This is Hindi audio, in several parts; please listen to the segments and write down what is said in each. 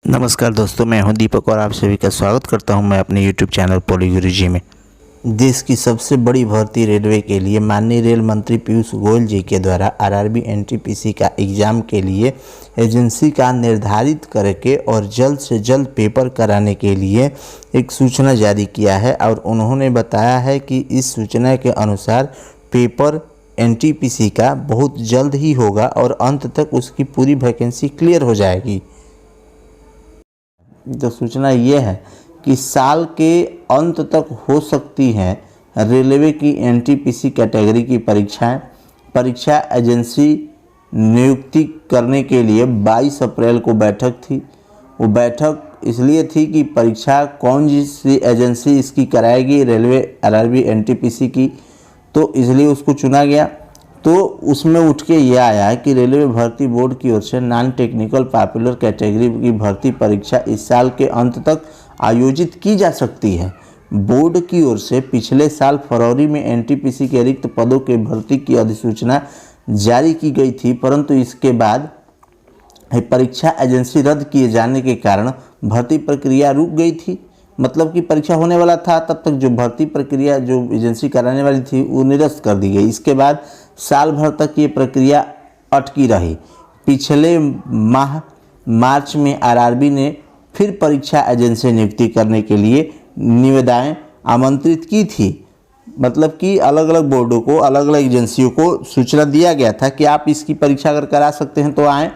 नमस्कार दोस्तों, मैं हूं दीपक और आप सभी का स्वागत करता हूं मैं अपने यूट्यूब चैनल पॉली गुरुजी में। देश की सबसे बड़ी भर्ती रेलवे के लिए माननीय रेल मंत्री पीयूष गोयल जी के द्वारा आरआरबी एनटीपीसी का एग्ज़ाम के लिए एजेंसी का निर्धारित करके और जल्द से जल्द पेपर कराने के लिए एक सूचना जारी किया है और उन्होंने बताया है कि इस सूचना के अनुसार पेपर एनटीपीसी का बहुत जल्द ही होगा और अंत तक उसकी पूरी वैकेंसी क्लियर हो जाएगी। तो सूचना ये है कि साल के अंत तक हो सकती हैं रेलवे की एनटीपीसी कैटेगरी की परीक्षाएं। परीक्षा एजेंसी नियुक्ति करने के लिए 22 अप्रैल को बैठक थी। वो बैठक इसलिए थी कि परीक्षा कौन सी एजेंसी इसकी कराएगी, रेलवे आरआरबी एनटीपीसी की, तो इसलिए उसको चुना गया। तो उसमें उठ के यह आया कि रेलवे भर्ती बोर्ड की ओर से नॉन टेक्निकल पॉपुलर कैटेगरी की भर्ती परीक्षा इस साल के अंत तक आयोजित की जा सकती है। बोर्ड की ओर से पिछले साल फरवरी में एनटीपीसी के रिक्त पदों के भर्ती की अधिसूचना जारी की गई थी, परंतु इसके बाद परीक्षा एजेंसी रद्द किए जाने के कारण भर्ती प्रक्रिया रुक गई थी। मतलब कि परीक्षा होने वाला था, तब तक जो भर्ती प्रक्रिया जो एजेंसी कराने वाली थी वो निरस्त कर दी गई। इसके बाद साल भर तक ये प्रक्रिया अटकी रही। पिछले माह मार्च में आरआरबी ने फिर परीक्षा एजेंसी नियुक्ति करने के लिए निविदाएं आमंत्रित की थी। मतलब कि अलग अलग बोर्डों को, अलग अलग एजेंसियों को सूचना दिया गया था कि आप इसकी परीक्षा अगर करा सकते हैं तो आएँ,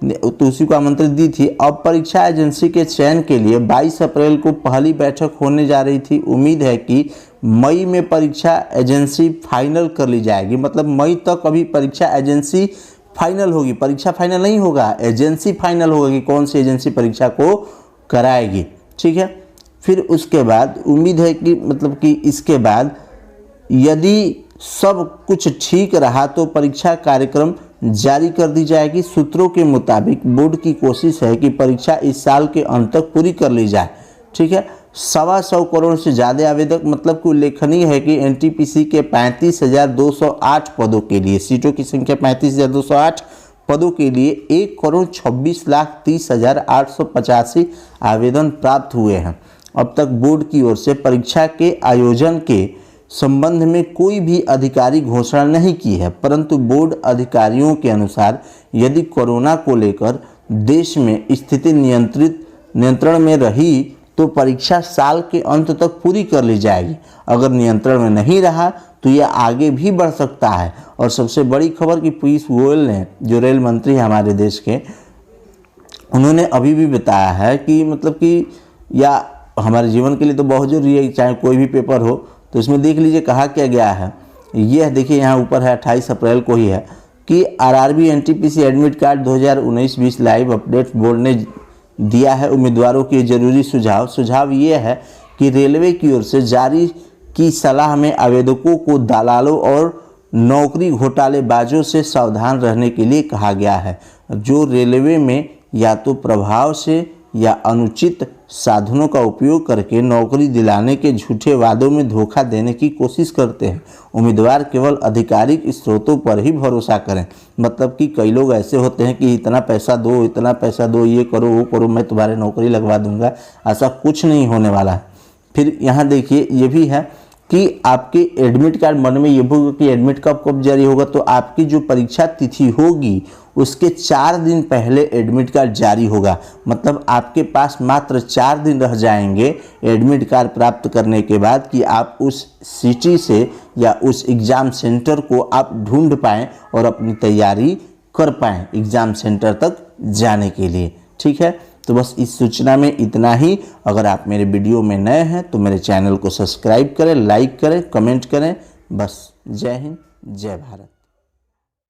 तो उसी को आमंत्रित दी थी। अब परीक्षा एजेंसी के चयन के लिए 22 अप्रैल को पहली बैठक होने जा रही थी। उम्मीद है कि मई में परीक्षा एजेंसी फाइनल कर ली जाएगी। मतलब मई तक अभी परीक्षा एजेंसी फाइनल होगी, परीक्षा फाइनल नहीं होगा, एजेंसी फाइनल होगा कि कौन सी एजेंसी परीक्षा को कराएगी। ठीक है, फिर उसके बाद उम्मीद है कि इसके बाद यदि सब कुछ ठीक रहा तो परीक्षा कार्यक्रम जारी कर दी जाएगी। सूत्रों के मुताबिक बोर्ड की कोशिश है कि परीक्षा इस साल के अंत तक पूरी कर ली जाए। ठीक है, 125 करोड़ से ज़्यादा आवेदक, मतलब कि उल्लेखनीय है कि एनटीपीसी के 35,208 पदों के लिए, सीटों की संख्या 35,208 पदों के लिए 1,26,30,885 आवेदन प्राप्त हुए हैं। अब तक बोर्ड की ओर से परीक्षा के आयोजन के संबंध में कोई भी अधिकारी घोषणा नहीं की है, परंतु बोर्ड अधिकारियों के अनुसार यदि कोरोना को लेकर देश में स्थिति नियंत्रण में रही तो परीक्षा साल के अंत तक पूरी कर ली जाएगी। अगर नियंत्रण में नहीं रहा तो यह आगे भी बढ़ सकता है। और सबसे बड़ी खबर कि पीयूष गोयल ने, जो रेल मंत्री हैं हमारे देश के, उन्होंने अभी भी बताया है कि या हमारे जीवन के लिए तो बहुत जरूरी है, चाहे कोई भी पेपर हो। तो इसमें देख लीजिए कहा क्या गया है, यह देखिए यहाँ ऊपर है, 28 अप्रैल को ही है कि RRB NTPC admit card 2019-20 live update board ने दिया है उम्मीदवारों के जरूरी सुझाव ये है कि रेलवे की ओर से जारी की सलाह में आवेदकों को दलालों और नौकरी घोटालेबाजों से सावधान रहने के लिए कहा गया है, जो रेलवे में या तो प्रभाव से या अनुचित साधनों का उपयोग करके नौकरी दिलाने के झूठे वादों में धोखा देने की कोशिश करते हैं। उम्मीदवार केवल आधिकारिक स्रोतों पर ही भरोसा करें। मतलब कि कई लोग ऐसे होते हैं कि इतना पैसा दो, ये करो वो करो, मैं तुम्हारी नौकरी लगवा दूंगा। ऐसा कुछ नहीं होने वाला है। फिर यहाँ देखिए ये भी है कि आपके एडमिट कार्ड, मन में ये भी होगा कि एडमिट कब जारी होगा, तो आपकी जो परीक्षा तिथि होगी उसके 4 दिन पहले एडमिट कार्ड जारी होगा। मतलब आपके पास मात्र 4 दिन रह जाएंगे एडमिट कार्ड प्राप्त करने के बाद कि आप उस सिटी से या उस एग्ज़ाम सेंटर को आप ढूंढ पाएँ और अपनी तैयारी कर पाएँ एग्ज़ाम सेंटर तक जाने के लिए। ठीक है, तो बस इस सूचना में इतना ही। अगर आप मेरे वीडियो में नए हैं तो मेरे चैनल को सब्सक्राइब करें, लाइक करें, कमेंट करें। बस जय हिंद, जय भारत।